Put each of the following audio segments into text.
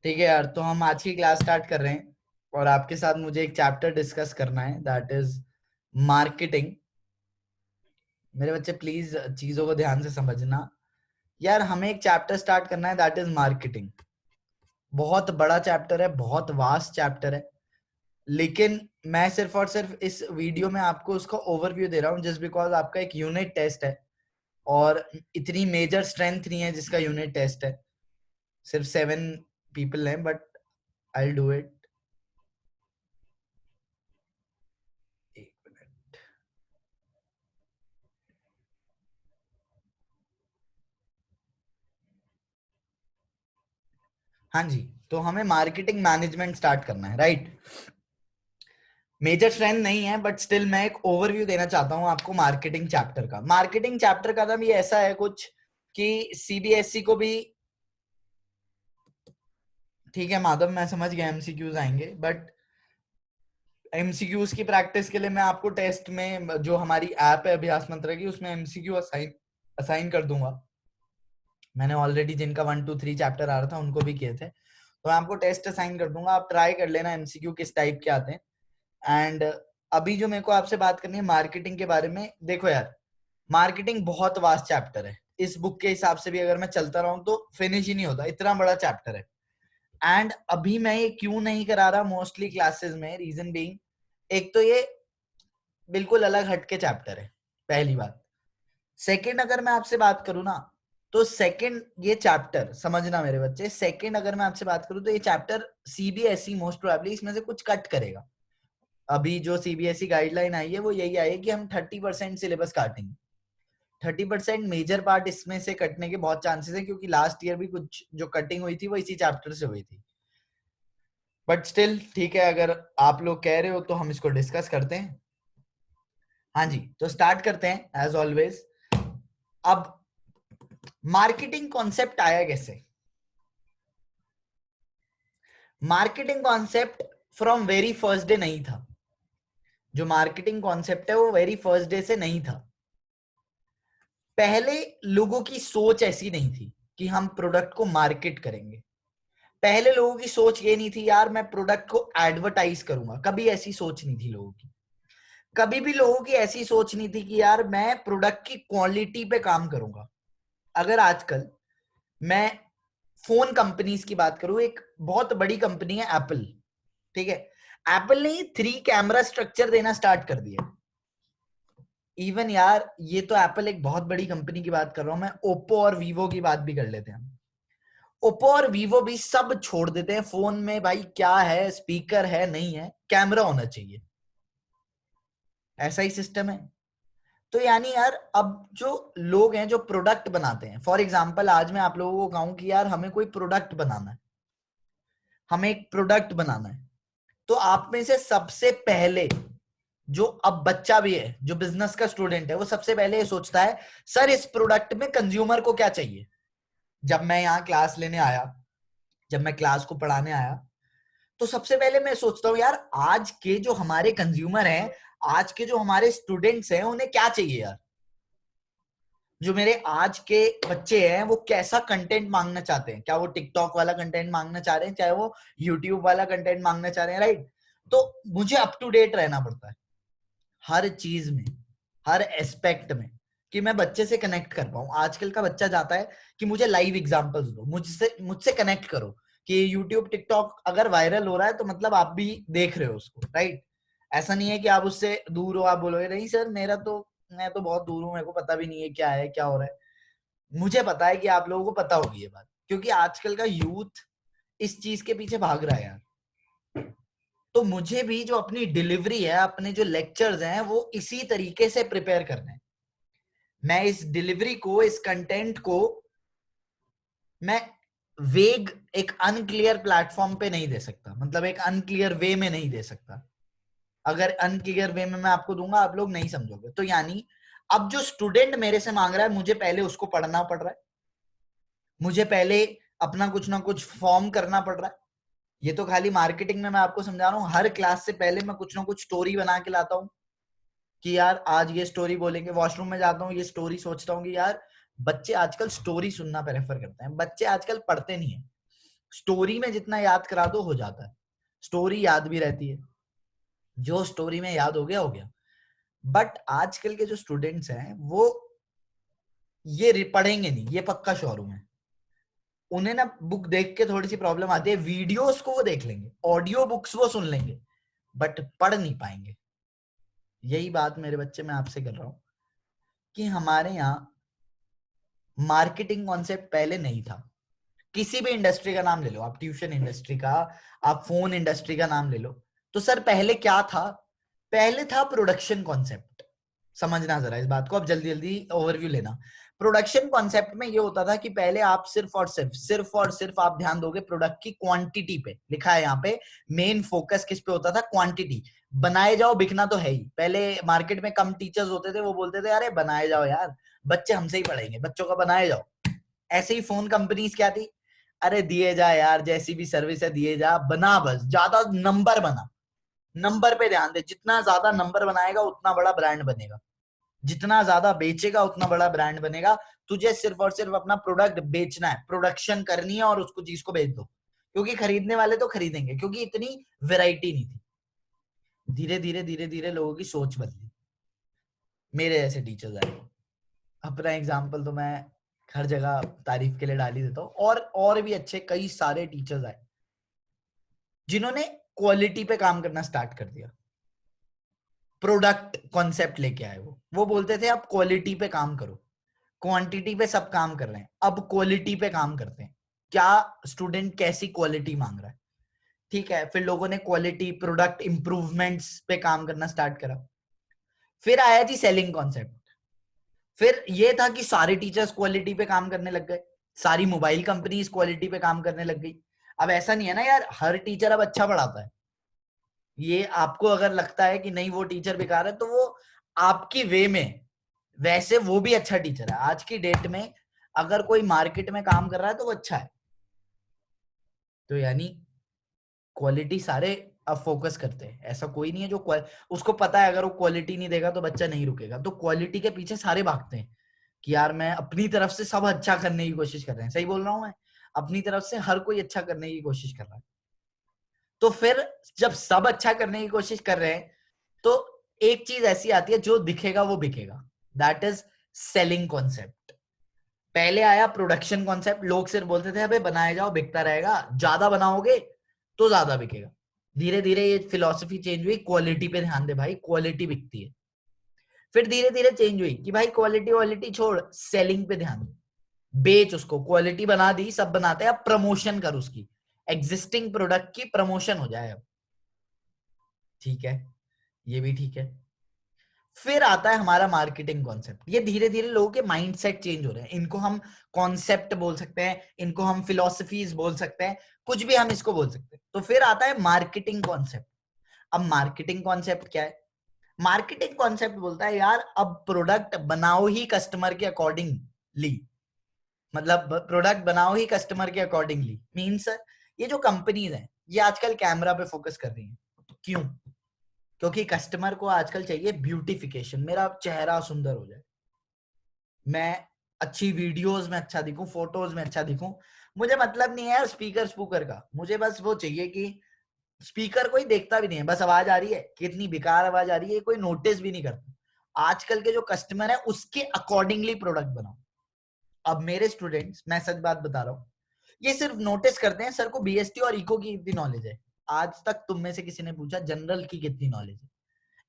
ठीक है यार, तो हम आज की क्लास स्टार्ट कर रहे हैं और आपके साथ मुझे एक चैप्टर डिस्कस करना है, दैट इज मार्केटिंग। मेरे बच्चे प्लीज चीजों को ध्यान से समझना यार। हमें एक चैप्टर स्टार्ट करना है, दैट इज मार्केटिंग। बहुत बड़ा चैप्टर है, बहुत वास्ट चैप्टर है, लेकिन मैं सिर्फ और सिर्फ इस वीडियो में आपको उसका ओवरव्यू दे रहा हूँ जस्ट बिकॉज आपका एक यूनिट टेस्ट है और इतनी मेजर स्ट्रेंथ नहीं है जिसका यूनिट टेस्ट है। सिर्फ 7 पीपल हैं, बट आई डू इट। हाँ जी, तो हमें मार्केटिंग मैनेजमेंट स्टार्ट करना है, राइट। मेजर स्ट्रेंथ नहीं है, बट स्टिल मैं एक ओवरव्यू देना चाहता हूँ आपको मार्केटिंग चैप्टर का। मार्केटिंग चैप्टर का नाम ये ऐसा है कुछ कि सीबीएसई को भी, ठीक है माधव मैं समझ गया एमसीक्यूज आएंगे, बट एमसीक्यूज की प्रैक्टिस के लिए मैं आपको टेस्ट में जो हमारी ऐप है अभ्यास मंत्र की, उसमें एमसीक्यू असाइन कर दूंगा। मैंने ऑलरेडी जिनका 1 2 3 चैप्टर आ रहा था उनको भी किए थे, तो मैं आपको टेस्ट असाइन कर दूंगा। आप ट्राई कर लेना एमसीक्यू किस टाइप के आते हैं। एंड अभी जो मेरे को आपसे बात करनी है मार्केटिंग के बारे में, देखो यार मार्केटिंग बहुत वास्ट चैप्टर है। इस बुक के हिसाब से भी अगर मैं चलता रहूं तो फिनिश ही नहीं होता, इतना बड़ा चैप्टर है। एंड अभी मैं ये क्यों नहीं करा रहा मोस्टली क्लासेस में, रीजन बीइंग, एक तो ये बिल्कुल अलग हटके चैप्टर है, पहली बात। सेकंड अगर मैं आपसे बात करूं ना, तो सेकंड ये चैप्टर समझना मेरे बच्चे, सेकंड अगर मैं आपसे बात करूं तो ये चैप्टर सीबीएसई मोस्ट प्रोबेबली इसमें से कुछ कट करेगा। अभी जो सीबीएसई गाइडलाइन आई है वो यही आई है कि हम 30% सिलेबस काटेंगे। 30% मेजर पार्ट इसमें से कटने के बहुत चांसेस है, क्योंकि लास्ट ईयर भी कुछ जो कटिंग हुई थी वो इसी चैप्टर से हुई थी। बट स्टिल ठीक है, अगर आप लोग कह रहे हो तो हम इसको डिस्कस करते हैं। हाँ जी, तो स्टार्ट करते हैं एज ऑलवेज। अब मार्केटिंग कॉन्सेप्ट आया कैसे? Marketing concept from very first day नहीं था। जो मार्केटिंग कॉन्सेप्ट है वो वेरी फर्स्ट डे से नहीं था। पहले लोगों की सोच ऐसी नहीं थी कि हम प्रोडक्ट को मार्केट करेंगे। पहले लोगों की सोच ये नहीं थी यार मैं प्रोडक्ट को एडवर्टाइज करूंगा, कभी ऐसी सोच नहीं थी लोगों की। कभी भी लोगों की ऐसी सोच नहीं थी कि यार मैं प्रोडक्ट की क्वालिटी पे काम करूंगा। अगर आजकल मैं फोन कंपनीज की बात करूं, एक बहुत बड़ी कंपनी है एप्पल, ठीक है। एप्पल ने 3 कैमरा स्ट्रक्चर देना स्टार्ट कर दिया। इवन यार ये तो एप्पल एक बहुत बड़ी कंपनी की बात कर रहा हूं मैं, ओप्पो और वीवो की बात भी कर लेते हैं। ओप्पो और वीवो भी सब छोड़ देते हैं फोन में, भाई क्या है, स्पीकर है नहीं है, कैमरा होना चाहिए, ऐसा ही सिस्टम है। तो यानी यार अब जो लोग हैं जो प्रोडक्ट बनाते हैं, फॉर एग्जांपल आज मैं आप लोगों को कहूं कि यार हमें कोई प्रोडक्ट बनाना है, हमें एक प्रोडक्ट बनाना है, तो आप में से सबसे पहले जो अब बच्चा भी है, जो बिजनेस का स्टूडेंट है, वो सबसे पहले ये सोचता है सर इस प्रोडक्ट में कंज्यूमर को क्या चाहिए। जब मैं यहाँ क्लास लेने आया, जब मैं क्लास को पढ़ाने आया, तो सबसे पहले मैं सोचता हूँ यार आज के जो हमारे कंज्यूमर हैं, आज के जो हमारे स्टूडेंट्स हैं, उन्हें क्या चाहिए यार। जो मेरे आज के बच्चे हैं वो कैसा कंटेंट मांगना चाहते हैं, क्या वो टिकटॉक वाला कंटेंट मांगना चाह रहे हैं, चाहे वो यूट्यूब वाला कंटेंट मांगना चाह रहे हैं, राइट। तो मुझे अप टू डेट रहना पड़ता है हर चीज में, हर एस्पेक्ट में, कि मैं बच्चे से कनेक्ट कर पाऊं। आजकल का बच्चा जाता है कि मुझे लाइव एग्जांपल्स दो, मुझसे मुझसे कनेक्ट करो, कि यूट्यूब टिकटॉक अगर वायरल हो रहा है तो मतलब आप भी देख रहे हो उसको, राइट। ऐसा नहीं है कि आप उससे दूर हो, आप बोलोगे नहीं सर मेरा तो, मैं तो बहुत दूर हूं, मेरे को पता भी नहीं है क्या है क्या हो रहा है। मुझे पता है कि आप लोगों को पता होगी ये बात, क्योंकि आजकल का यूथ इस चीज के पीछे भाग रहा है यार। तो मुझे भी जो अपनी डिलीवरी है, अपने जो लेक्चर्स हैं, वो इसी तरीके से प्रिपेयर करने हैं। मैं इस डिलीवरी को, इस कंटेंट को मैं वेग एक अनक्लियर प्लेटफॉर्म पे नहीं दे सकता, मतलब एक अनक्लियर वे में नहीं दे सकता। अगर अनक्लियर वे में मैं आपको दूंगा आप लोग नहीं समझोगे। तो यानी अब जो स्टूडेंट मेरे से मांग रहा है, मुझे पहले उसको पढ़ना पड़ रहा है, मुझे पहले अपना कुछ ना कुछ फॉर्म करना पड़ रहा है। ये तो खाली मार्केटिंग में मैं आपको समझा रहा हूँ, हर क्लास से पहले मैं कुछ ना कुछ स्टोरी बना के लाता हूँ कि यार आज ये स्टोरी बोलेंगे। वॉशरूम में जाता हूँ, ये स्टोरी सोचता हूँ कि यार बच्चे आजकल स्टोरी सुनना प्रेफर करते हैं, बच्चे आजकल पढ़ते नहीं है। स्टोरी में जितना याद करा दो हो जाता है, स्टोरी याद भी रहती है, जो स्टोरी में याद हो गया। बट आजकल के जो स्टूडेंट्स हैं वो ये पढ़ेंगे नहीं, ये पक्का श्योर हूं मैं। उन्हें ना बुक देख के थोड़ी सी प्रॉब्लम आती है, वीडियोस को वो देख लेंगे, ऑडियो बुक्स वो सुन लेंगे, बट पढ़ नहीं पाएंगे। यही बात मेरे बच्चे मैं आपसे कर रहा हूं कि हमारे यहाँ मार्केटिंग कॉन्सेप्ट पहले नहीं था। किसी भी इंडस्ट्री का नाम ले लो आप, ट्यूशन इंडस्ट्री का, आप फोन इंडस्ट्री का नाम ले लो, तो सर पहले क्या था? पहले था प्रोडक्शन कॉन्सेप्ट। समझना जरा इस बात को, अब जल्दी जल्दी ओवरव्यू लेना। प्रोडक्शन कॉन्सेप्ट में ये होता था कि पहले आप सिर्फ और सिर्फ आप ध्यान दोगे प्रोडक्ट की क्वांटिटी पे। लिखा है यहाँ पे, मेन फोकस किस पे होता था? क्वांटिटी। बनाए जाओ, बिकना तो है ही। पहले मार्केट में कम टीचर्स होते थे, वो बोलते थे अरे बनाए जाओ यार, बच्चे हमसे ही पढ़ेंगे, बच्चों का बनाए जाओ। ऐसे ही फोन कंपनीज क्या थी, अरे दिए जा यार, जैसी भी सर्विस है दिए जा, बना बस, ज्यादा नंबर बना, नंबर पे ध्यान दे, जितना ज्यादा नंबर बनाएगा उतना बड़ा ब्रांड बनेगा, जितना ज्यादा बेचेगा उतना बड़ा ब्रांड बनेगा। तुझे सिर्फ और सिर्फ अपना प्रोडक्ट बेचना है, प्रोडक्शन करनी है और उसको चीज को बेच दो, क्योंकि खरीदने वाले तो खरीदेंगे, क्योंकि इतनी वैरायटी नहीं थी। धीरे धीरे लोगों की सोच बदली, मेरे ऐसे टीचर्स आए। अपना एग्जाम्पल तो मैं हर जगह तारीफ के लिए डाल ही देता हूँ, और भी अच्छे कई सारे टीचर्स आए जिन्होंने क्वालिटी पे काम करना स्टार्ट कर दिया। प्रोडक्ट कॉन्सेप्ट लेके आए वो बोलते थे अब क्वालिटी पे काम करो, क्वांटिटी पे सब काम कर रहे हैं, अब क्वालिटी पे काम करते हैं। क्या स्टूडेंट कैसी क्वालिटी मांग रहा है, ठीक है। फिर लोगों ने क्वालिटी, प्रोडक्ट इंप्रूवमेंट्स पे काम करना स्टार्ट करा। फिर आया जी सेलिंग कॉन्सेप्ट। फिर ये था कि सारे टीचर्स क्वालिटी पे काम करने लग गए, सारी मोबाइल कंपनीज क्वालिटी पे काम करने लग गई। अब ऐसा नहीं है ना यार हर टीचर अब अच्छा पढ़ाता है, ये आपको अगर लगता है कि नहीं वो टीचर बेकार है तो वो आपकी वे में, वैसे वो भी अच्छा टीचर है। आज की डेट में अगर कोई मार्केट में काम कर रहा है तो वो अच्छा है। तो यानी क्वालिटी सारे अब फोकस करते हैं, ऐसा कोई नहीं है जो उसको पता है अगर वो क्वालिटी नहीं देगा तो बच्चा नहीं रुकेगा, तो क्वालिटी के पीछे सारे भागते हैं कि यार मैं अपनी तरफ से सब अच्छा करने की कोशिश कर रहे हैं। सही बोल रहा हूं मैं? अपनी तरफ से हर कोई अच्छा करने की कोशिश कर रहा है। तो फिर जब सब अच्छा करने की कोशिश कर रहे हैं तो एक चीज ऐसी आती है जो दिखेगा वो बिकेगा, दैट इज सेलिंग कॉन्सेप्ट। पहले आया प्रोडक्शन कॉन्सेप्ट, लोग सिर्फ बोलते थे अबे बनाए जाओ बिकता रहेगा, ज्यादा बनाओगे तो ज्यादा बिकेगा। धीरे धीरे ये फिलॉसफी चेंज हुई, क्वालिटी पे ध्यान दे भाई, क्वालिटी बिकती है। फिर धीरे धीरे चेंज हुई कि भाई क्वालिटी क्वालिटी छोड़, सेलिंग पे ध्यान दे, बेच उसको। क्वालिटी बना दी, सब बनाते हैं, अब प्रमोशन कर उसकी, एग्जिस्टिंग प्रोडक्ट की प्रमोशन हो जाए अब। ठीक है, ये भी ठीक है। फिर आता है हमारा मार्केटिंग कॉन्सेप्ट। ये धीरे धीरे लोगों के माइंडसेट चेंज हो रहे हैं, इनको हम कॉन्सेप्ट बोल सकते हैं, इनको हम फिलोसफीज बोल सकते हैं, कुछ भी हम इसको बोल सकते हैं। तो फिर आता है मार्केटिंग कॉन्सेप्ट। अब मार्केटिंग कॉन्सेप्ट क्या है? मार्केटिंग कॉन्सेप्ट बोलता है यार अब प्रोडक्ट बनाओ ही कस्टमर के अकॉर्डिंगली, मतलब प्रोडक्ट बनाओ ही कस्टमर के अकॉर्डिंगली। मीन्स ये जो कंपनीज हैं ये आजकल कैमरा पे फोकस कर रही हैं। क्यों? क्योंकि कस्टमर को आजकल चाहिए ब्यूटिफिकेशन, मेरा चेहरा सुंदर हो जाए, मैं अच्छी वीडियोस में अच्छा दिखूं, फोटोज में अच्छा दिखूं। मुझे मतलब नहीं है यार स्पीकर स्पूकर का, मुझे बस वो चाहिए कि स्पीकर कोई देखता भी नहीं है, बस आवाज आ रही है, कितनी बेकार आवाज आ रही है कोई नोटिस भी नहीं करता। आजकल के जो कस्टमर है उसके अकॉर्डिंगली प्रोडक्ट बनाओ। अब मेरे स्टूडेंट्स, मैं सच बात बता रहा हूँ, ये सिर्फ नोटिस करते हैं सर को बीएसटी और इको की कितनी नॉलेज है। आज तक तुम में से किसी ने पूछा जनरल की कितनी नॉलेज है?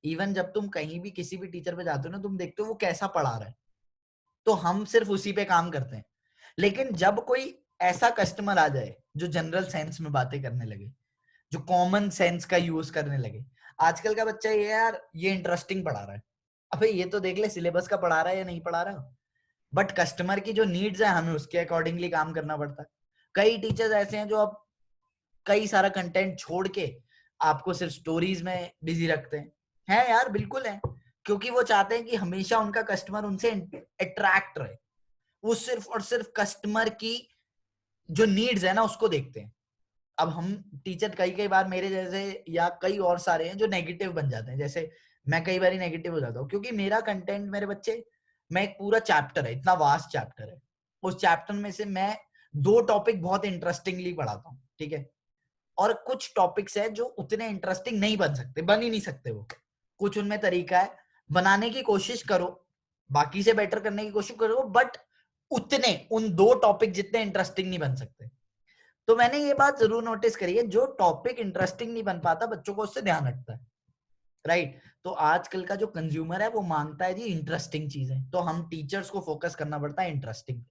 इवन जब तुम कहीं भी किसी भी टीचर पे जाते हो ना, तुम देखते हो वो कैसा पढ़ा रहा है, तो हम सिर्फ उसी पे काम करते हैं। लेकिन जब कोई ऐसा कस्टमर आ जाए जो जनरल सेंस में बातें करने लगे, जो कॉमन सेंस का यूज करने लगे, आजकल का बच्चा ये यार ये इंटरेस्टिंग पढ़ा रहा है, अबे ये तो देख ले सिलेबस का पढ़ा रहा है या नहीं पढ़ा रहा। बट कस्टमर की जो नीड्स है हमें उसके अकॉर्डिंगली काम करना पड़ता है। कई टीचर्स ऐसे हैं जो अब कई सारा कंटेंट छोड़ के आपको सिर्फ स्टोरीज में बिजी रखते हैं। है यार, बिल्कुल है, क्योंकि वो चाहते हैं कि हमेशा उनका कस्टमर उनसे अट्रैक्ट रहे। वो सिर्फ और सिर्फ कस्टमर की जो नीड्स है ना उसको देखते हैं। अब हम टीचर कई कई बार मेरे जैसे या कई और सारे हैं जो नेगेटिव बन जाते हैं, जैसे मैं कई बार नेगेटिव हो जाता हूँ, क्योंकि मेरा कंटेंट मेरे बच्चे, मैं एक पूरा चैप्टर है, इतना वास्ट चैप्टर है, उस चैप्टर में से मैं 2 टॉपिक बहुत इंटरेस्टिंगली पढ़ाता हूँ, ठीक है, और कुछ टॉपिक्स है जो उतने इंटरेस्टिंग नहीं बन सकते, बन ही नहीं सकते वो, कुछ उनमें तरीका है, बनाने की कोशिश करो, बाकी से बेटर करने की कोशिश करो, बट उतने उन 2 टॉपिक जितने इंटरेस्टिंग नहीं बन सकते। तो मैंने ये बात जरूर नोटिस करी है, जो टॉपिक इंटरेस्टिंग नहीं बन पाता बच्चों को उससे ध्यान हटता है, राइट। तो आजकल का जो कंज्यूमर है वो मांगता है जी इंटरेस्टिंग चीजें, तो हम टीचर्स को फोकस करना पड़ता है इंटरेस्टिंग।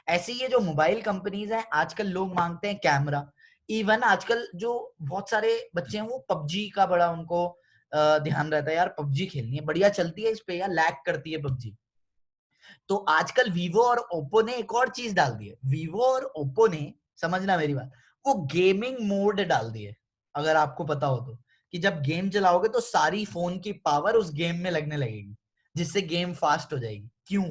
ऐसे ये जो मोबाइल कंपनीज हैं, आजकल लोग मांगते हैं कैमरा। इवन आजकल जो बहुत सारे बच्चे हैं वो पबजी का बड़ा उनको ध्यान रहता है, यार पबजी खेलनी है, बढ़िया चलती है इस पे, यार लैग करती है पबजी। तो आजकल वीवो और ओप्पो ने एक और चीज डाल दी है, वीवो और ओप्पो ने, समझना मेरी बात, वो गेमिंग मोड डाल दी है। अगर आपको पता हो तो, कि जब गेम चलाओगे तो सारी फोन की पावर उस गेम में लगने लगेगी, जिससे गेम फास्ट हो जाएगी। क्यों?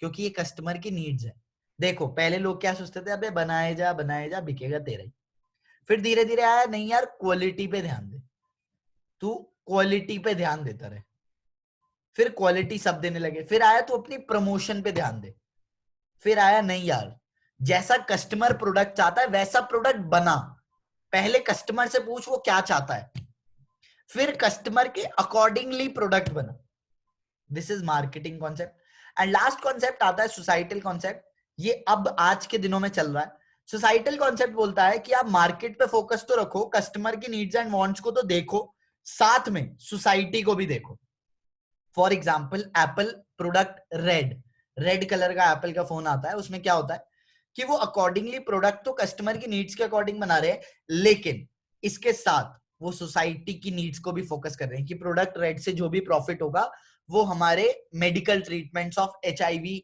क्योंकि ये कस्टमर की नीड्स है। देखो पहले लोग क्या सोचते थे, अबे बनाए जा बिकेगा तेरा ही। फिर धीरे धीरे आया, नहीं यार क्वालिटी पे ध्यान दे, तू क्वालिटी पे ध्यान देता रहे, फिर क्वालिटी सब देने लगे। फिर आया तू अपनी प्रमोशन पे ध्यान दे, फिर आया नहीं यार जैसा कस्टमर प्रोडक्ट चाहता है वैसा प्रोडक्ट बना, पहले कस्टमर से पूछ वो क्या चाहता है, फिर कस्टमर के अकॉर्डिंगली प्रोडक्ट बना। This is marketing concept. And last concept आता है सोसाइटल कॉन्सेप्ट। ये अब आज के दिनों में चल रहा है। सोसाइटल कॉन्सेप्ट बोलता है कि आप मार्केट पे फोकस तो रखो, कस्टमर की नीड्स एंड वांट्स को तो देखो, साथ में सोसाइटी को भी देखो। For example Apple product red, red colour का एप्पल का फोन आता है, उसमें क्या होता है कि वो अकॉर्डिंगली प्रोडक्ट तो कस्टमर की नीड्स के अकॉर्डिंग बना रहे हैं, लेकिन इसके साथ वो सोसाइटी की नीड्स को भी फोकस कर रहे हैं कि प्रोडक्ट रेड से जो भी प्रॉफिट होगा वो हमारे medical treatments of HIV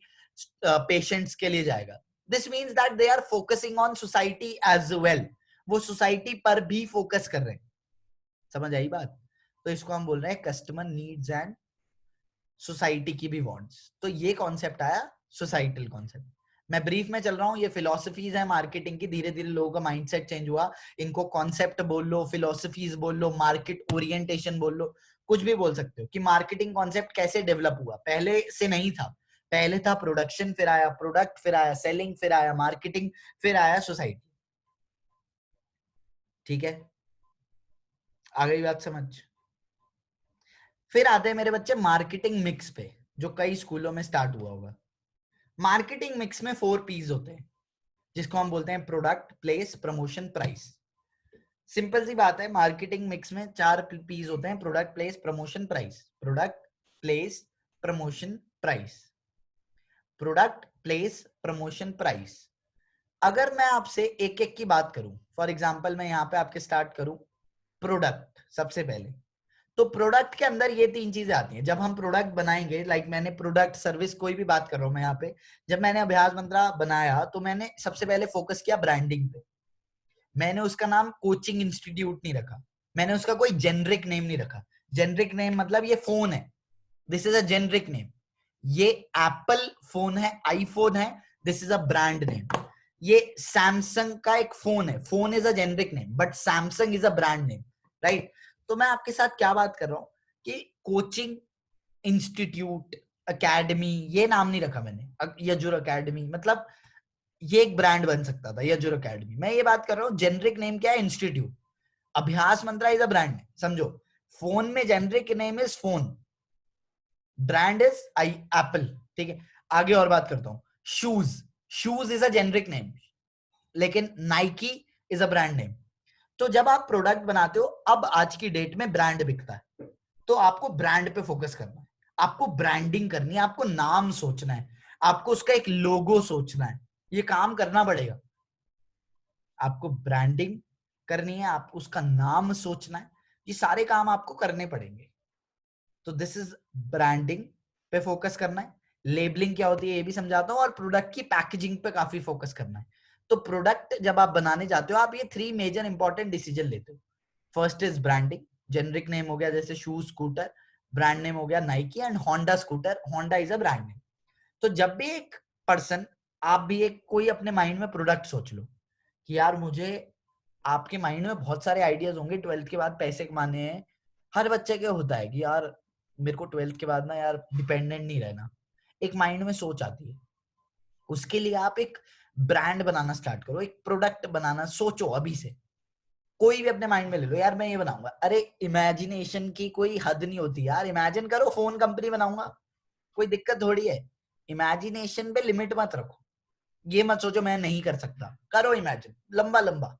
patients के लिए जाएगा। This means that they are focusing on society as well, वो सोसाइटी पर भी फोकस कर रहे हैं। समझ आई बात? तो इसको हम बोल रहे हैं कस्टमर नीड्स एंड सोसाइटी की भी वांट्स। तो ये कॉन्सेप्ट आया सोसाइटल कॉन्सेप्ट। मैं ब्रीफ में चल रहा हूँ, ये फिलोसफीज है मार्केटिंग की, धीरे धीरे लोगों का माइंडसेट चेंज हुआ, इनको कॉन्सेप्ट बोल लो, फिलोसफीज बोल लो, मार्केट ओरिएंटेशन बोल लो, कुछ भी बोल सकते हो। कि मार्केटिंग कॉन्सेप्ट कैसे डेवलप हुआ, पहले से नहीं था, पहले था प्रोडक्शन, फिर आया प्रोडक्ट, फिर आया सेलिंग, फिर आया मार्केटिंग, फिर आया सोसाइटी। ठीक है, आ गई बात समझ? फिर आते हैं मेरे बच्चे मार्केटिंग मिक्स पे, जो कई स्कूलों में स्टार्ट हुआ होगा। मार्केटिंग मिक्स में 4 P's होते हैं, जिसको हम बोलते हैं product, place, promotion, price. Simple सी बात है, मार्केटिंग मिक्स में 4 P's होते हैं, product, place, promotion, price. Product, place, promotion, price. Product, place, promotion, price. अगर मैं आपसे एक एक की बात करूं, फॉर एग्जांपल मैं यहाँ पे आपके स्टार्ट करूं प्रोडक्ट सबसे पहले, तो प्रोडक्ट के अंदर ये 3 चीजें आती हैं। जब हम प्रोडक्ट बनाएंगे, लाइक मैंने प्रोडक्ट, सर्विस, कोई भी बात कर रहा हूं मैं यहाँ पे, जब मैंने अभ्यास मंत्रा बनाया तो मैंने सबसे पहले फोकस किया ब्रांडिंग पे। मैंने उसका नाम कोचिंग इंस्टीट्यूट नहीं रखा, मैंने उसका कोई जेनरिक नेम नहीं रखा। जेनरिक नेम मतलब ये फोन है, this is a generic name. ये एप्पल फोन है, आईफोन है, this is a brand name. ये सैमसंग का एक फोन है, phone is a generic name but Samsung is a brand name, right. तो मैं आपके साथ क्या बात कर रहा हूं कि कोचिंग इंस्टीट्यूट, अकेडमी, ये नाम नहीं रखा मैंने, यजुर अकेडमी, मतलब ये एक ब्रांड बन सकता था यजुर अकेडमी। मैं ये बात कर रहा हूँ जेनरिक नेम क्या है, institute. Abhyas Mantra is a brand name, समझो। फोन में generic name is phone, brand is I Apple, ठीक है। आगे और बात करता हूं, shoes, shoes is a generic name, लेकिन Nike is a brand name. तो जब आप प्रोडक्ट बनाते हो, अब आज की डेट में ब्रांड बिकता है, तो आपको ब्रांड पे फोकस करना है, आपको ब्रांडिंग करनी है, आपको नाम सोचना है, आपको उसका एक लोगो सोचना है, ये काम करना पड़ेगा। आपको ब्रांडिंग करनी है, आपको उसका नाम सोचना है, ये सारे काम आपको करने पड़ेंगे। तो दिस इज ब्रांडिंग पे फोकस करना है। लेबलिंग क्या होती है ये भी समझाता हूँ, और प्रोडक्ट की पैकेजिंग पे काफी फोकस करना है। तो प्रोडक्ट जब आप बनाने जाते हो, आप ये 3 मेजर इंपॉर्टेंट डिसीजन लेते हो। First is branding, generic name हो गया जैसे शूज, स्कूटर, ब्रांड नेम हो गया Nike, and Honda scooter, Honda is a brand name. तो जब भी एक पर्सन, आप भी एक कोई अपने माइंड में प्रोडक्ट सोच लो कि यार मुझे, आपके माइंड में बहुत सारे आइडियाज होंगे, 12th के बाद पैसे कमाने हैं, हर बच्चे के होता है कि यार मेरे को 12th के बाद ना यार डिपेंडेंट नहीं रहना, एक माइंड में सोच आती है। उसके लिए आप एक ब्रांड बनाना स्टार्ट करो, एक प्रोडक्ट बनाना सोचो अभी से। कोई भी अपने माइंड में ले लो, यार मैं ये बनाऊंगा। अरे इमेजिनेशन की कोई हद नहीं होती यार, इमेजिन करो फोन कंपनी बनाऊंगा, कोई दिक्कत थोड़ी है। इमेजिनेशन पे लिमिट मत रखो, ये मत सोचो मैं नहीं कर सकता, करो इमेजिन लंबा लंबा।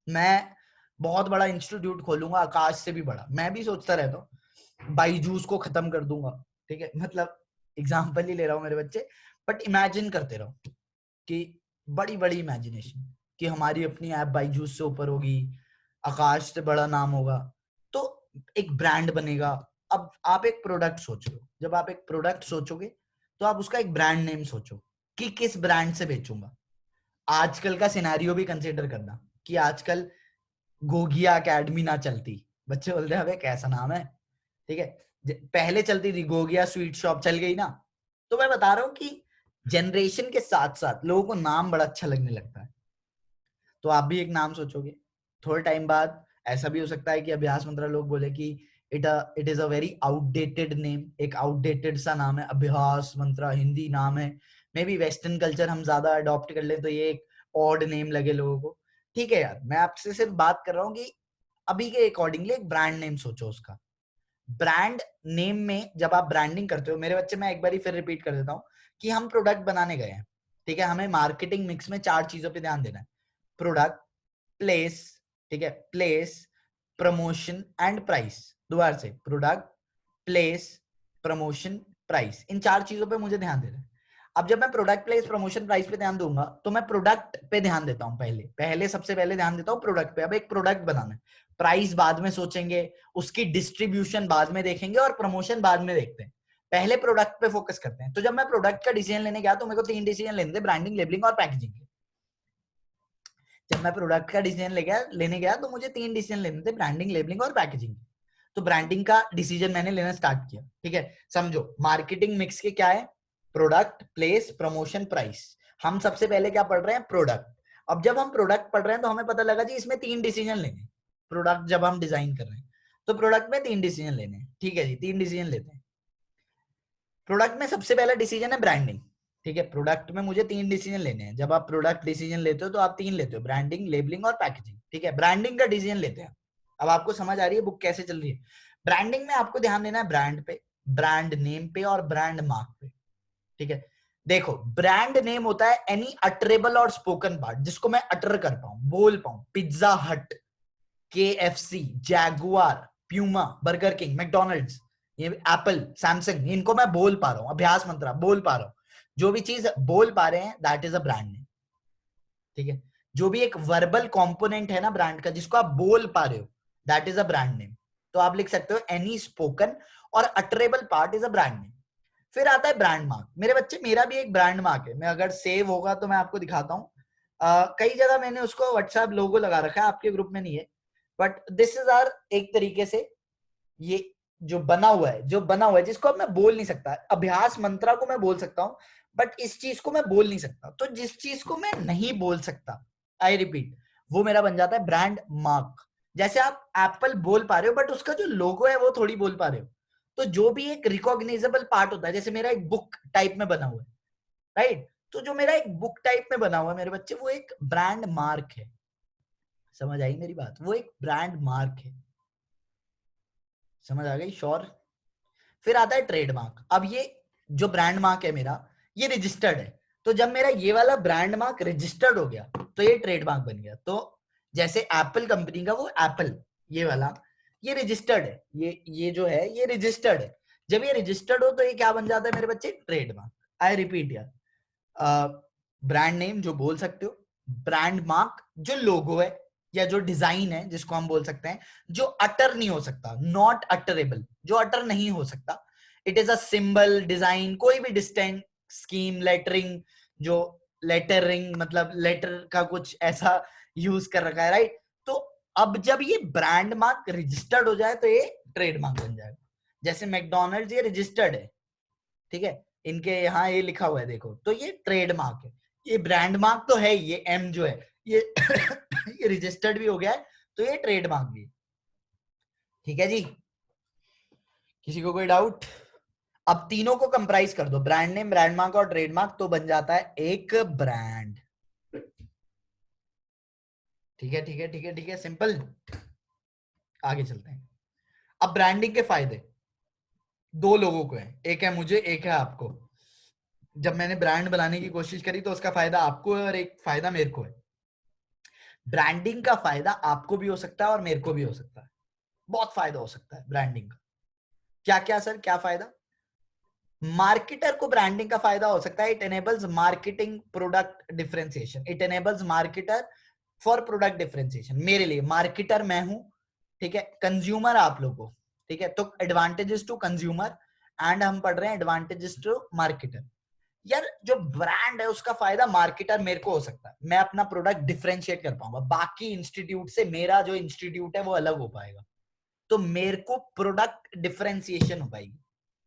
मैं बहुत बड़ा इंस्टीट्यूट खोलूंगा, आकाश से भी बड़ा। मैं भी सोचता रहता हूँ बाईजूस को खत्म कर दूंगा, ठीक है, मतलब एग्जाम्पल ही ले रहा हूँ मेरे बच्चे, बट इमेजिन करते रहो कि बड़ी बड़ी इमेजिनेशन कि हमारी अपनी ऐप बाईजूस से ऊपर होगी, आकाश से बड़ा नाम होगा, तो एक ब्रांड बनेगा। अब आप एक प्रोडक्ट सोच लो, जब आप एक प्रोडक्ट सोचोगे तो आप उसका एक ब्रांड नेम सोचो कि किस ब्रांड से बेचूंगा। आजकल का सिनेरियो भी कंसीडर करना कि आजकल गोगिया एकेडमी ना चलती, बच्चे बोलते हैं अबे कैसा नाम है, ठीक है। पहले चलती थी गोगिया स्वीट शॉप, चल गई ना। तो मैं बता रहा हूँ कि जनरेशन के साथ साथ लोगों को नाम बड़ा अच्छा लगने लगता है। तो आप भी एक नाम सोचोगे, थोड़े टाइम बाद ऐसा भी हो सकता है कि अभ्यास मंत्रा लोग बोले कि it is a very outdated name, एक आउटडेटेड सा नाम है अभ्यास मंत्रा, हिंदी नाम है। मे बी वेस्टर्न कल्चर हम ज्यादा अडॉप्ट कर ले तो ये एक ऑड नेम लगे लोगों को। ठीक है यार, मैं आपसे सिर्फ बात कर रहा हूँ कि अभी के अकॉर्डिंगली एक ब्रांड नेम सोचो उसका। ब्रांड नेम में जब आप ब्रांडिंग करते हो, मेरे बच्चे मैं एक बार फिर रिपीट कर देता हूँ कि हम प्रोडक्ट बनाने गए हैं, ठीक है, हमें मार्केटिंग मिक्स में 4 चीजों पे ध्यान देना है। प्रोडक्ट, प्लेस, ठीक है, प्लेस, प्रमोशन एंड प्राइस। दोबारा से, प्रोडक्ट, प्लेस, प्रमोशन, प्राइस, इन 4 चीजों पे मुझे ध्यान देना है। अब जब मैं प्रोडक्ट, प्लेस, प्रमोशन, प्राइस पे ध्यान दूंगा तो मैं प्रोडक्ट पे ध्यान देता हूं, पहले सबसे पहले ध्यान देता हूं प्रोडक्ट पे। अब एक प्रोडक्ट बनाना है, प्राइस बाद में सोचेंगे, उसकी डिस्ट्रीब्यूशन बाद में देखेंगे और प्रमोशन बाद में देखते हैं। पहले प्रोडक्ट पे फोकस करते हैं। तो जब मैं प्रोडक्ट का डिसीजन लेने गया तो मेरे को 3 डिसीजन लेने थे, ब्रांडिंग, लेबलिंग और पैकेजिंग। जब मैं प्रोडक्ट का डिसीजन लेने गया तो मुझे 3 डिसीजन लेने थे, ब्रांडिंग, लेबलिंग और पैकेजिंग। तो ब्रांडिंग का डिसीजन मैंने लेना स्टार्ट किया, ठीक है। समझो मार्केटिंग मिक्स के क्या है, प्रोडक्ट, प्लेस, प्रमोशन, प्राइस। हम सबसे पहले क्या पढ़ रहे हैं, प्रोडक्ट। अब जब हम प्रोडक्ट पढ़ रहे हैं तो हमें पता लगा जी इसमें 3 डिसीजन लेने। प्रोडक्ट जब हम डिजाइन कर रहे हैं तो प्रोडक्ट में 3 डिसीजन लेने, ठीक है जी, 3 डिसीजन लेते हैं। प्रोडक्ट में सबसे पहला डिसीजन है ब्रांडिंग, ठीक है। प्रोडक्ट में मुझे 3 डिसीजन लेने हैं। जब आप प्रोडक्ट डिसीजन लेते हो तो आप 3 लेते हो, ब्रांडिंग, लेबलिंग और पैकेजिंग, ठीक है। ब्रांडिंग का डिसीजन लेते हैं। अब आपको समझ आ रही है बुक कैसे चल रही है। ब्रांडिंग में आपको ध्यान देना है ब्रांड पे, ब्रांड नेम पे और ब्रांड मार्क पे, ठीक है। देखो ब्रांड नेम होता है एनी अटरेबल और स्पोकन पार्ट जिसको मैं अटर कर पाऊं, बोल पाऊं। पिज्जा हट, KFC, Jaguar, Puma, burger king, McDonald's, ये एप्पल, सैमसंग, इनको मैं बोल पा रहा हूँ। अभ्यास मंत्रा बोल पा रहा हूँ। जो भी चीज बोल पा रहे हैं that is a brand name, ठीक है। जो भी एक वर्बल कंपोनेंट है ना ब्रांड का जिसको आप बोल पा रहे हो that is a brand name. तो आप लिख सकते हो एनी स्पोकन और utterable part is a brand name. फिर आता है ब्रांड मार्क। मेरे बच्चे मेरा भी एक ब्रांड मार्क है, मैं अगर सेव होगा तो मैं आपको दिखाता हूँ। कई जगह मैंने उसको व्हाट्सएप लोगो लगा रखा है, आपके ग्रुप में नहीं है, बट दिस इज आर एक तरीके से ये जो बना हुआ है, जिसको अब मैं बोल नहीं सकता। अभ्यास मंत्रा को मैं बोल सकता हूं बट इस चीज को मैं बोल नहीं सकता। तो जिस चीज को मैं नहीं बोल सकता, आई रिपीट, वो मेरा बन जाता है ब्रांड मार्क। जैसे आप एप्पल बोल पा रहे हो बट उसका जो लोगो है वो थोड़ी बोल पा रहे हो। तो जो भी एक रिकॉग्नाइजेबल पार्ट होता है, जैसे मेरा एक बुक टाइप में बना हुआ है, राइट, तो जो मेरा एक बुक टाइप में बना हुआ है मेरे बच्चे, वो एक ब्रांड मार्क है। समझ आई मेरी बात, वो एक ब्रांड मार्क है। समझ आ गई, श्योर। फिर आता है ट्रेडमार्क। अब ये जो ब्रांड मार्क है मेरा, ये रजिस्टर्ड है। तो जब मेरा ये वाला ब्रांड मार्क रजिस्टर्ड हो गया तो ये ट्रेडमार्क बन गया। तो जैसे एप्पल कंपनी का वो एप्पल, ये वाला, ये रजिस्टर्ड है, ये जो है ये रजिस्टर्ड है। जब ये रजिस्टर्ड हो तो ये क्या बन जाता है मेरे बच्चे, ट्रेडमार्क। आई रिपीट यार, ब्रांड नेम जो बोल सकते हो, ब्रांड मार्क जो लोगो है या जो डिजाइन है जिसको हम बोल सकते हैं, जो अटर नहीं हो सकता, नॉट अटरेबल, जो अटर नहीं हो सकता। It is a symbol, design, कोई भी डिस्टेंट स्कीम, लेटरिंग, जो लेटरिंग मतलब लेटर का कुछ ऐसा यूज कर रखा है, राइट। तो अब जब ये ब्रांड मार्क रजिस्टर्ड हो जाए तो ये ट्रेडमार्क बन जाएगा। जैसे मैकडोनल्ड्स ये रजिस्टर्ड है, ठीक है, इनके यहाँ ये लिखा हुआ है देखो, तो ये ट्रेडमार्क है। ये ब्रांड मार्क तो है, ये एम जो है ये ये रजिस्टर्ड भी हो गया है, तो ये ट्रेडमार्क भी है। ठीक है जी, किसी को कोई डाउट? अब तीनों को कंप्राइज कर दो, ब्रांड नेम, ब्रांड मार्क और ट्रेडमार्क, तो बन जाता है एक ब्रांड। ठीक है, ठीक है, ठीक है, ठीक है, सिंपल। आगे चलते हैं। अब ब्रांडिंग के फायदे दो लोगों को है, एक है मुझे, एक है आपको। जब मैंने ब्रांड बनाने की कोशिश करी तो उसका फायदा आपको है और एक फायदा मेरे को है। ब्रांडिंग का फायदा आपको भी हो सकता है और मेरे को भी हो सकता है। बहुत फायदा हो सकता है ब्रांडिंग का। क्या क्या सर, क्या फायदा? मार्केटर को ब्रांडिंग का फायदा हो सकता है, it enables marketing product differentiation, it enables marketer for product differentiation. मेरे लिए मार्केटर मैं हूं, ठीक है, कंज्यूमर आप लोगों, ठीक है, तो एडवांटेजेस टू कंज्यूमर एंड हम पढ़ रहे हैं एडवांटेजेस टू मार्केटर। यार जो ब्रांड है उसका फायदा मार्केटर मेरे को हो सकता है, मैं अपना प्रोडक्ट डिफरेंशिएट कर पाऊंगा, बाकी इंस्टीट्यूट से मेरा जो इंस्टीट्यूट है वो अलग हो पाएगा, तो मेरे को प्रोडक्ट डिफरेंशिएशन हो पाएगी।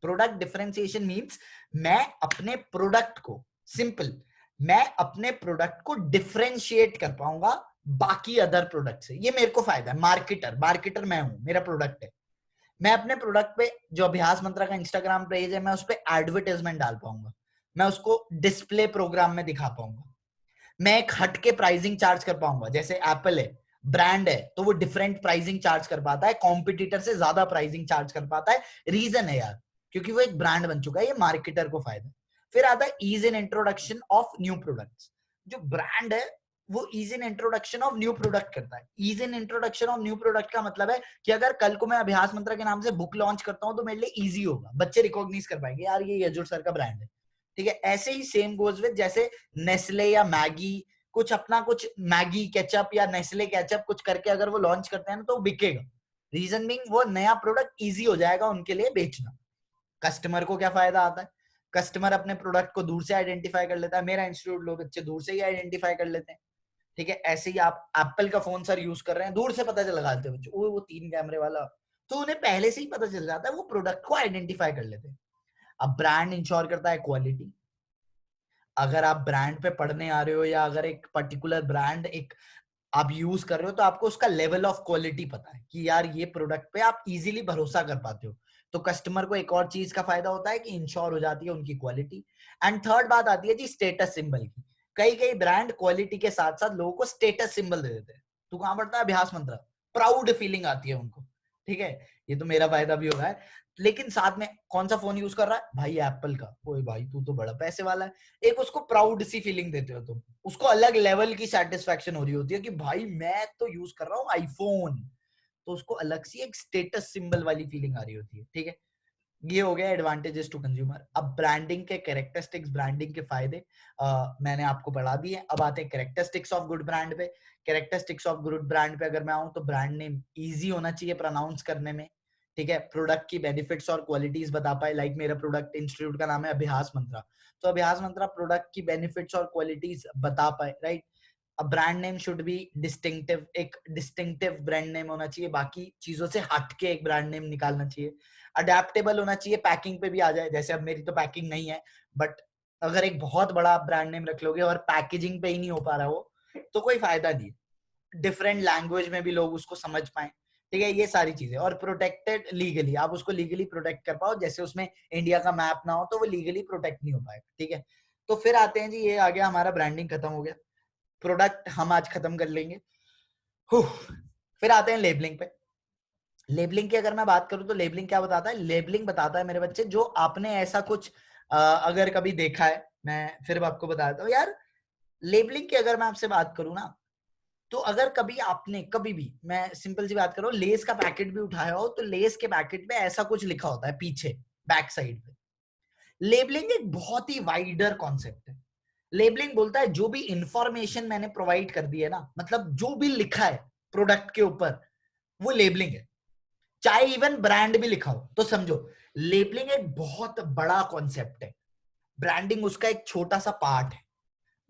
प्रोडक्ट डिफरेंशिएशन मींस मैं अपने प्रोडक्ट को, सिंपल, मैं अपने प्रोडक्ट को डिफरेंशिएट कर पाऊंगा बाकी अदर प्रोडक्ट से। ये मेरे को फायदा है। मार्केटर, मार्केटर मैं हूं, मेरा प्रोडक्ट है, मैं अपने प्रोडक्ट पे जो अभ्यास मंत्रा का इंस्टाग्राम पेज है मैं उस पर एडवर्टाइजमेंट डाल पाऊंगा, मैं उसको डिस्प्ले प्रोग्राम में दिखा पाऊंगा, मैं एक हटके प्राइसिंग चार्ज कर पाऊंगा। जैसे एप्पल है, ब्रांड है, तो वो डिफरेंट प्राइसिंग चार्ज कर पाता है, कॉम्पिटिटर से ज्यादा प्राइसिंग चार्ज कर पाता है। रीजन है यार, क्योंकि वो एक ब्रांड बन चुका है, ये मार्केटर को फायदा। फिर आता है ease in introduction of new products. जो ब्रांड है वो ease in introduction of new product करता है। Ease in introduction of new product का मतलब है कि अगर कल को मैं अभ्यास मंत्रा के नाम से बुक लॉन्च करता हूं तो मेरे लिए इजी होगा, बच्चे रिकॉग्नाइज कर पाएंगे यार ये यजुर सर का ब्रांड है, ठीक है। ऐसे ही सेम गोज विद जैसे नेस्ले या मैगी, कुछ अपना कुछ मैगी केचप या नेस्ले केचप कुछ करके अगर वो लॉन्च करते हैं ना तो वो बिकेगा। रीजन बीइंग वो नया प्रोडक्ट इजी हो जाएगा उनके लिए बेचना। कस्टमर को क्या फायदा आता है? कस्टमर अपने प्रोडक्ट को दूर से आइडेंटिफाई कर लेता है, मेरा इंस्टीट्यूट लोग अच्छे दूर से ही आइडेंटिफाई कर लेते हैं, ठीक है। ऐसे ही आप एप्पल का फोन सर यूज कर रहे हैं, दूर से पता चल लगाते हैं बच्चे, वो 3 कैमरे वाला, तो उन्हें पहले से ही पता चल जाता है, वो प्रोडक्ट को आइडेंटिफाई कर लेते हैं। अब ब्रांड इंश्योर करता है क्वालिटी। अगर आप ब्रांड पे पढ़ने आ रहे हो या अगर एक पर्टिकुलर ब्रांड एक आप यूज कर रहे हो तो आपको उसका लेवल ऑफ क्वालिटी पता है कि यार ये प्रोडक्ट पे आप इजीली भरोसा कर पाते हो, तो कस्टमर को एक और चीज का फायदा होता है कि इंश्योर हो जाती है उनकी क्वालिटी। एंड थर्ड बात आती है जी स्टेटस सिंबल की। कई कई ब्रांड क्वालिटी के साथ साथ लोगों को स्टेटस सिंबल दे देते हैं। तू कहां पढ़ता है? अभ्यास मंत्रा। प्राउड फीलिंग आती है उनको, ठीक है। ये तो मेरा फायदा भी हो रहा है, लेकिन साथ में कौन सा फोन यूज कर रहा है भाई? एप्पल का। ओए भाई तू तो बड़ा पैसे वाला है। एक उसको प्राउड सी फीलिंग देते हो तुम, उसको अलग लेवल की सेटिस्फेक्शन हो रही होती है कि भाई मैं तो यूज कर रहा हूँ आईफोन, तो उसको अलग सी एक स्टेटस सिंबल वाली फीलिंग आ रही होती है, ठीक है। ये हो गया एडवांटेजेस टू कंज्यूमर। अब ब्रांडिंग के कैरेक्टरिस्टिक्स, ब्रांडिंग के फायदे मैंने आपको बढ़ा दिए। अब आते हैं कैरेक्टरिस्टिक्स ऑफ गुड ब्रांड पे। कैरेक्टरिस्टिक्स ऑफ गुड ब्रांड पे अगर मैं आऊं तो ब्रांड नेम इजी होना चाहिए प्रोनाउंस करने में, ठीक है। प्रोडक्ट की बेनिफिट्स और क्वालिटीज बता पाए, लाइक मेरा प्रोडक्ट इंस्टीट्यूट का नाम है अभ्यास मंत्रा, तो अभ्यास मंत्रा प्रोडक्ट की बेनिफिट्स और क्वालिटीज बता पाए, राइट। अब brand name should be distinctive, एक डिस्टिंक्टिव ब्रांड नेम होना चाहिए, बाकी चीजों से हटके एक ब्रांड नेम निकालना चाहिए। अडेप्टेबल होना चाहिए, पैकिंग पे भी आ जाए, जैसे अब मेरी तो पैकिंग नहीं है, बट अगर एक बहुत बड़ा ब्रांड नेम रख लोगे और पैकेजिंग पे ही नहीं हो पा रहा हो तो कोई फायदा नहीं। डिफरेंट लैंग्वेज में भी लोग उसको समझ पाए, ठीक है, ये सारी चीजें। और प्रोटेक्टेड लीगली, आप उसको लीगली प्रोटेक्ट कर पाओ, जैसे उसमें इंडिया का मैप ना हो तो वो लीगली प्रोटेक्ट नहीं हो पाएगा, ठीक है। तो फिर आते हैं जी, ये आ गया हमारा ब्रांडिंग खत्म हो गया, प्रोडक्ट हम आज खत्म कर लेंगे। फिर आते हैं लेबलिंग पे। लेबलिंग की अगर मैं बात करूं तो लेबलिंग क्या बताता है? लेबलिंग बताता है मेरे बच्चे, जो आपने ऐसा कुछ अगर कभी देखा है, मैं फिर आपको बता देता हूँ यार। लेबलिंग की अगर मैं आपसे बात करूं ना, तो अगर कभी आपने कभी भी, मैं सिंपल सी बात करूं, लेस का पैकेट भी उठाया हो तो लेस के पैकेट पे ऐसा कुछ लिखा होता है पीछे बैक साइड पे। लेबलिंग एक बहुत ही वाइडर कॉन्सेप्ट है। लेबलिंग बोलता है जो भी इंफॉर्मेशन मैंने प्रोवाइड कर दी है ना, मतलब जो भी लिखा है प्रोडक्ट के ऊपर, वो लेबलिंग है। चाहे इवन ब्रांड भी लिखा हो तो समझो लेबलिंग एक बहुत बड़ा कॉन्सेप्ट है, ब्रांडिंग उसका एक छोटा सा पार्ट है।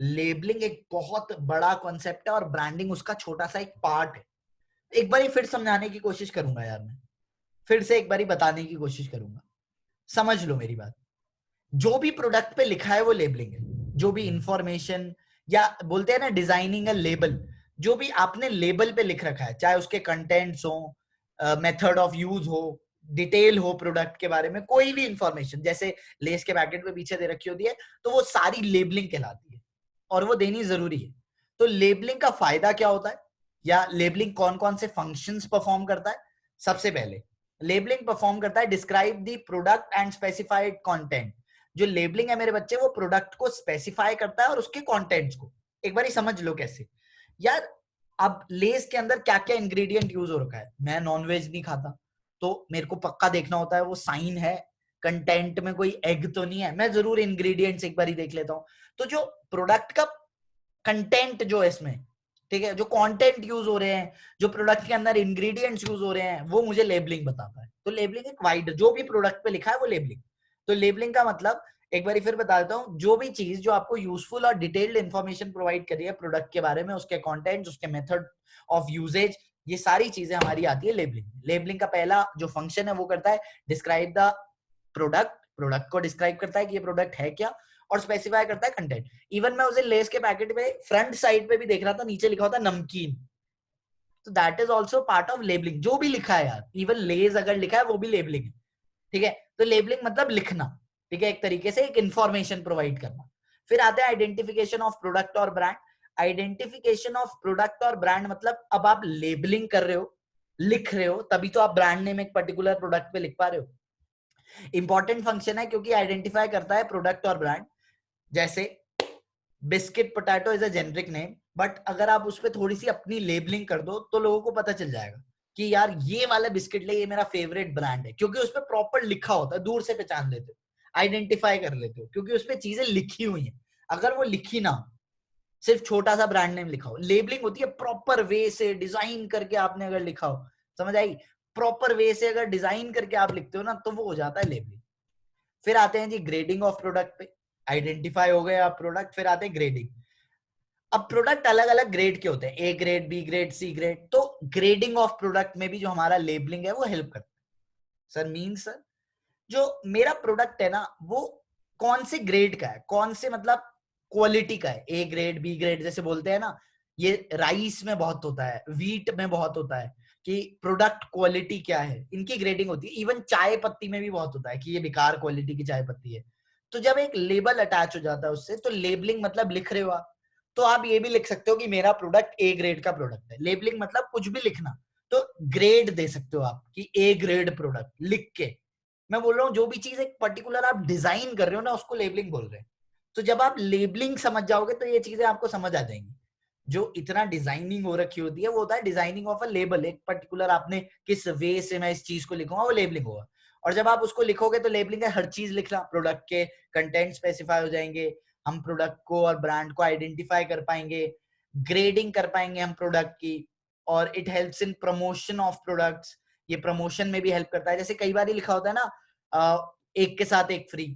लेबलिंग एक बहुत बड़ा कॉन्सेप्ट है और ब्रांडिंग उसका छोटा सा एक पार्ट है। एक बार फिर समझाने की कोशिश करूंगा यार, मैं फिर से एक बार बताने की कोशिश करूंगा, समझ लो मेरी बात। जो भी प्रोडक्ट पे लिखा है वो लेबलिंग है। जो भी इंफॉर्मेशन, या बोलते हैं ना डिजाइनिंग अ लेबल, जो भी आपने लेबल पे लिख रखा है, चाहे उसके कंटेंट्स हो, मेथड ऑफ यूज हो, डिटेल हो प्रोडक्ट के बारे में, कोई भी इंफॉर्मेशन, जैसे लेस के पैकेट पे पीछे दे रखी होती है, तो वो सारी लेबलिंग कहलाती है और वो देनी जरूरी है। तो लेबलिंग का फायदा क्या होता है? या लेबलिंग कौन कौन से फंक्शंस परफॉर्म करता है? सबसे पहले लेबलिंग परफॉर्म करता है describe the product and specified content. जो लेबलिंग है मेरे बच्चे, वो प्रोडक्ट को स्पेसिफाई करता है और उसके कंटेंट्स को। एक बार ही समझ लो कैसे यार। अब लेस के अंदर क्या क्या इंग्रेडिएंट यूज हो रखा है, मैं नॉनवेज नहीं खाता तो मेरे को पक्का देखना होता है वो साइन है, कंटेंट में कोई एग तो नहीं है, मैं जरूर इंग्रेडिएंट्स एक बार ही देख लेता हूं। तो जो प्रोडक्ट का कंटेंट जो है इसमें, ठीक है, जो कंटेंट यूज हो रहे हैं, जो प्रोडक्ट के अंदर इंग्रेडिएंट्स यूज हो रहे हैं, वो मुझे लेबलिंग बताता है। तो लेबलिंग एक वाइड, जो भी प्रोडक्ट पे लिखा है वो लेबलिंग। तो लेबलिंग का मतलब एक बार फिर बता देता हूं, जो भी चीज जो आपको यूजफुल और डिटेल्ड इंफॉर्मेशन प्रोवाइड कर रही है प्रोडक्ट के बारे में, उसके कंटेंट, उसके मेथड ऑफ यूजेज, ये सारी चीजें हमारी आती है लेबलिंग। लेबलिंग का पहला जो फंक्शन है वो करता है डिस्क्राइब द प्रोडक्ट, प्रोडक्ट को डिस्क्राइब करता है कि ये प्रोडक्ट है क्या, और स्पेसिफाई करता है कंटेंट। इवन मैं उसे लेस के पैकेट में फ्रंट साइड पे भी देख रहा था, नीचे लिखा होता नमकीन, तो that is also part of labelling. जो भी लिखा है यार, इवन लेज अगर लिखा है वो भी लेबलिंग है, ठीक है। तो लेबलिंग मतलब लिखना, ठीक है, एक तरीके से एक इंफॉर्मेशन प्रोवाइड करना। फिर आते हैं आइडेंटिफिकेशन ऑफ प्रोडक्ट और ब्रांड। आइडेंटिफिकेशन ऑफ प्रोडक्ट और ब्रांड मतलब अब आप लेबलिंग कर रहे हो, लिख रहे हो, तभी तो आप ब्रांड नेम एक पर्टिकुलर प्रोडक्ट पे लिख पा रहे हो। इंपॉर्टेंट फंक्शन है क्योंकि आइडेंटिफाई करता है प्रोडक्ट और ब्रांड। जैसे biscuit potato is a generic name, but अगर आप उस पर थोड़ी सी अपनी लेबलिंग कर दो तो लोगों को पता चल जाएगा कि यार ये वाला बिस्किट ले, ये मेरा फेवरेट ब्रांड है, क्योंकि उस पर प्रॉपर लिखा होता है, दूर से पहचान लेते हो, आइडेंटिफाई कर लेते हो, क्योंकि उस पर चीजें लिखी हुई हैं। अगर वो लिखी ना, सिर्फ छोटा सा ब्रांड नेम लिखा हो, लेबलिंग होती है प्रॉपर वे से डिजाइन करके आपने अगर लिखा हो, समझ आई? प्रॉपर वे से अगर डिजाइन करके आप लिखते हो ना, तो वो हो जाता है लेबलिंग। फिर आते हैं जी ग्रेडिंग ऑफ प्रोडक्ट पे। आइडेंटिफाई हो गया प्रोडक्ट, फिर आते हैं ग्रेडिंग। अब प्रोडक्ट अलग अलग ग्रेड के होते हैं, A grade, B grade, C grade. तो ग्रेडिंग ऑफ प्रोडक्ट में भी जो हमारा लेबलिंग है वो हेल्प करता है। सर मीन सर, जो मेरा प्रोडक्ट है ना, वो कौन से ग्रेड का है, कौन से मतलब क्वालिटी का है, ए ग्रेड, बी ग्रेड जैसे बोलते हैं ना, ये राइस में बहुत होता है, व्हीट में बहुत होता है कि प्रोडक्ट क्वालिटी क्या है, इनकी ग्रेडिंग होती है। इवन चाय पत्ती में भी बहुत होता है कि ये बेकार क्वालिटी की चाय पत्ती है। तो जब एक लेबल अटैच हो जाता है उससे, तो लेबलिंग मतलब लिख रहे हो आप, तो आप ये भी लिख सकते हो कि मेरा प्रोडक्ट ए ग्रेड का प्रोडक्ट है। लेबलिंग मतलब कुछ भी लिखना, तो ग्रेड दे सकते हो आप कि ए ग्रेड प्रोडक्ट लिख के। मैं बोल रहा हूँ जो भी चीज एक पर्टिकुलर आप डिजाइन कर रहे हो ना, उसको लेबलिंग बोल रहे हैं। तो जब आप लेबलिंग समझ जाओगे तो ये चीजें आपको समझ आ जाएंगी। जो इतना डिजाइनिंग हो रखी होती है वो होता है डिजाइनिंग ऑफ अ लेबल। एक पर्टिकुलर आपने किस वे से मैं इस चीज को लिखूंगा, वो लेबलिंग होगा। और जब आप उसको लिखोगे तो लेबलिंग है हर चीज लिखना, प्रोडक्ट के कंटेंट स्पेसिफाई हो जाएंगे, हम प्रोडक्ट को और ब्रांड को आइडेंटिफाई कर पाएंगे, ग्रेडिंग कर पाएंगे हम प्रोडक्ट की, और it helps in promotion of products. ये प्रमोशन में भी हेल्प करता है। जैसे कई बार लिखा होता है ना, एक के साथ एक फ्री,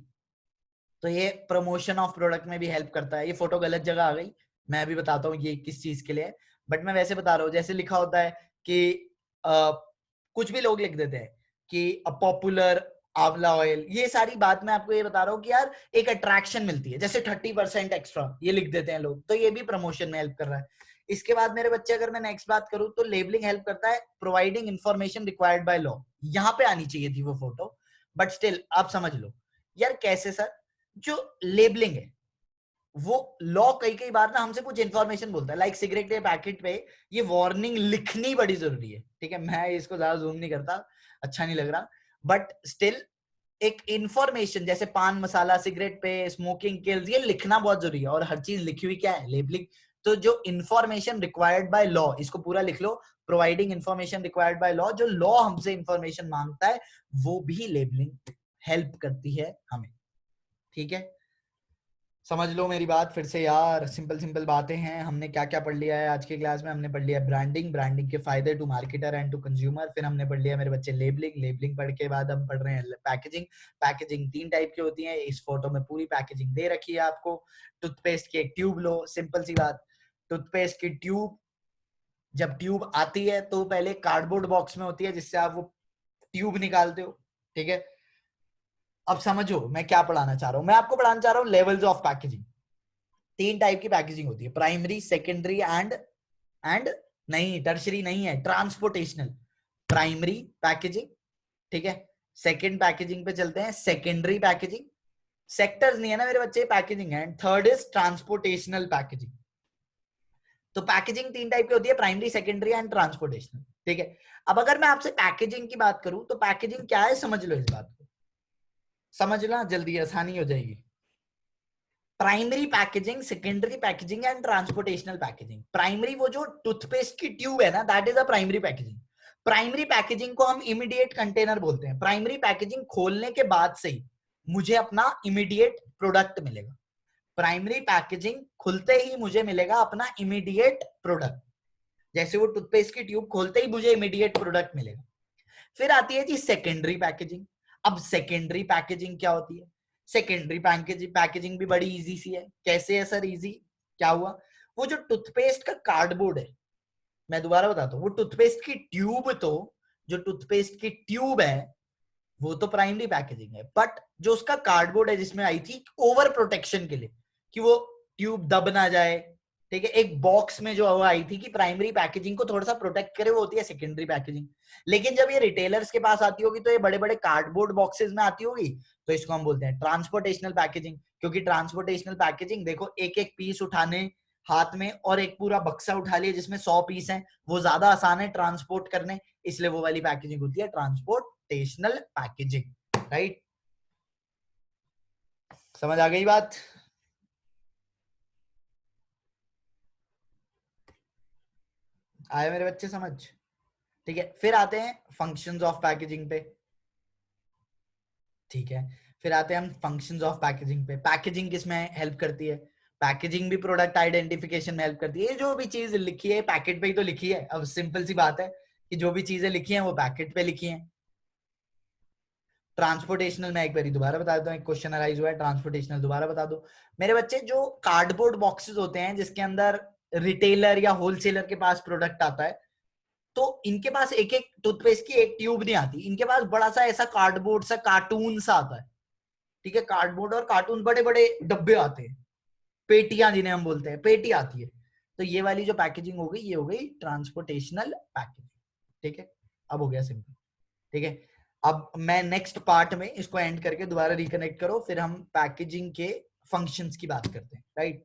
तो ये प्रमोशन ऑफ प्रोडक्ट में भी हेल्प करता है। ये फोटो गलत जगह आ गई, मैं अभी बताता हूँ ये किस चीज के लिए है, बट मैं वैसे बता रहा हूँ। जैसे लिखा होता है कि कुछ भी लोग लिख देते हैं कि अ पॉपुलर आंवला ऑयल, ये सारी बात मैं आपको ये बता रहा हूँ कि यार एक अट्रैक्शन मिलती है, जैसे 30% एक्स्ट्रा ये लिख देते हैं लोग, तो ये भी प्रमोशन में हेल्प कर रहा है। इसके बाद मेरे बच्चे, अगर मैं नेक्स्ट बात करूं, तो लेबलिंग हेल्प करता है providing information required by law. यहाँ पे आनी चाहिए थी वो फोटो, बट स्टिल आप समझ लो यार कैसे सर। जो लेबलिंग है वो लॉ कई कई बार ना हमसे कुछ इंफॉर्मेशन बोलता है, लाइक सिगरेट के पैकेट पे ये वार्निंग लिखनी बड़ी जरूरी है, ठीक है, मैं इसको ज्यादा जूम नहीं करता, अच्छा नहीं लग रहा, बट स्टिल एक इंफॉर्मेशन, जैसे पान मसाला सिगरेट पे स्मोकिंग किल्स, ये लिखना बहुत जरूरी है, और हर चीज लिखी हुई क्या है, लेबलिंग। तो जो इंफॉर्मेशन रिक्वायर्ड बाय लॉ, इसको पूरा लिख लो, providing information required by law, जो लॉ हमसे इंफॉर्मेशन मांगता है वो भी लेबलिंग हेल्प करती है हमें, ठीक है। समझ लो मेरी बात फिर से यार, सिंपल सिंपल बातें हैं। हमने क्या क्या पढ़ लिया है आज की क्लास में? हमने पढ़ लिया ब्रांडिंग, ब्रांडिंग के फायदे to marketer and to consumer. फिर हमने पढ़ लिया मेरे बच्चे लेबलिंग, लेबलिंग पढ़ के बाद हम पढ़ रहे हैं पैकेजिंग। पैकेजिंग 3 टाइप की होती है, इस फोटो में पूरी पैकेजिंग दे रखी है आपको। टूथपेस्ट की एक ट्यूब लो, सिंपल सी बात, टूथपेस्ट की ट्यूब, जब ट्यूब आती है तो पहले कार्डबोर्ड बॉक्स में होती है जिससे आप वो ट्यूब निकालते हो, ठीक है। अब समझो मैं क्या पढ़ाना चाह रहा हूँ, मैं आपको पढ़ाना चाह रहा हूँ लेवल्स ऑफ पैकेजिंग। 3 टाइप की पैकेजिंग होती है, प्राइमरी, सेकेंडरी एंड नहीं, टर्शरी नहीं है, ट्रांसपोर्टेशनल। प्राइमरी पैकेजिंग, ठीक है। सेकेंड पैकेजिंग पे चलते हैं, सेकेंडरी पैकेजिंग। सेक्टर्स नहीं है ना मेरे बच्चे, पैकेजिंग है। Third is transportational packaging. तो पैकेजिंग 3 टाइप की होती है, प्राइमरी, सेकेंडरी एंड ट्रांसपोर्टेशनल। ठीक है, अब अगर मैं आपसे पैकेजिंग की बात करूं तो पैकेजिंग क्या है, समझ लो, इस बात को समझना जल्दी, आसानी हो जाएगी। Primary packaging, secondary packaging and transportational packaging. Primary वो जो टूथपेस्ट की ट्यूब है ना, that is a primary packaging. Primary packaging को हम इमीडिएट कंटेनर बोलते हैं। प्राइमरी पैकेजिंग खोलने के बाद से ही मुझे अपना इमीडिएट प्रोडक्ट मिलेगा। प्राइमरी पैकेजिंग खुलते ही मुझे मिलेगा अपना इमीडिएट प्रोडक्ट, जैसे वो टूथपेस्ट की ट्यूब खोलते ही मुझे इमीडिएट प्रोडक्ट मिलेगा। फिर आती है जी सेकेंडरी पैकेजिंग। अब सेकेंडरी पैकेजिंग क्या होती है? सेकेंडरी पैकेजिंग भी बड़ी इजी सी है। कैसे है सर इजी? क्या हुआ, वो जो टूथपेस्ट का कार्डबोर्ड है, मैं दोबारा बताता हूँ, वो टूथपेस्ट की ट्यूब, तो जो टूथपेस्ट की ट्यूब है वो तो प्राइमरी पैकेजिंग है, बट जो उसका कार्डबोर्ड है जिसमें आई थी ओवर प्रोटेक्शन के लिए कि वो ट्यूब दब ना जाए, ठीक है, एक बॉक्स में जो आई थी कि प्राइमरी पैकेजिंग को थोड़ा सा प्रोटेक्ट करे, वो होती है सेकेंडरी पैकेजिंग। लेकिन जब ये रिटेलर्स के पास आती होगी तो ये बड़े बड़े कार्डबोर्ड बॉक्सेस में आती होगी, तो इसको हम बोलते हैं ट्रांसपोर्टेशनल पैकेजिंग। क्योंकि ट्रांसपोर्टेशनल पैकेजिंग देखो, एक एक पीस उठाने हाथ में और एक पूरा बक्सा उठा लिया जिसमें 100 पीस हैं, वो ज्यादा आसान है ट्रांसपोर्ट करने, इसलिए वो वाली पैकेजिंग होती है ट्रांसपोर्टेशनल पैकेजिंग। राइट, समझ आ गई बात? आए मेरे बच्चे समझ? ठीक है, फिर आते हैं फंक्शंस ऑफ पैकेजिंग पे। ठीक है, फिर आते हैं हम फंक्शंस ऑफ पैकेजिंग पे। पैकेजिंग किसमें हेल्प करती है? पैकेजिंग भी प्रोडक्ट आइडेंटिफिकेशन में हेल्प करती है। जो भी चीज लिखी है पैकेट पे ही तो लिखी है। अब सिंपल सी बात है कि जो भी चीजें लिखी हैं वो पैकेट पे लिखी हैं। ट्रांसपोर्टेशनल में एक बार दोबारा बता देता हूँ, एक क्वेश्चन अराइज हुआ है, ट्रांसपोर्टेशनल दोबारा बता दो मेरे बच्चे। जो कार्डबोर्ड बॉक्सेस होते हैं जिसके अंदर रिटेलर या होलसेलर के पास प्रोडक्ट आता है, तो इनके पास एक एक टूथपेस्ट की एक ट्यूब नहीं आती, इनके पास बड़ा सा ऐसा कार्डबोर्ड सा कार्टून सा आता है। ठीक है, कार्डबोर्ड और कार्टून बड़े बड़े डब्बे आते हैं, पेटियां जिन्हें हम बोलते हैं, पेटी आती है। तो ये वाली जो पैकेजिंग हो गई, ये हो गई ट्रांसपोर्टेशनल पैकेजिंग। ठीक है, अब हो गया सिंपल। ठीक है, अब मैं नेक्स्ट पार्ट में इसको एंड करके दोबारा रिकनेक्ट करो, फिर हम पैकेजिंग के फंक्शंस की बात करते हैं। राइट,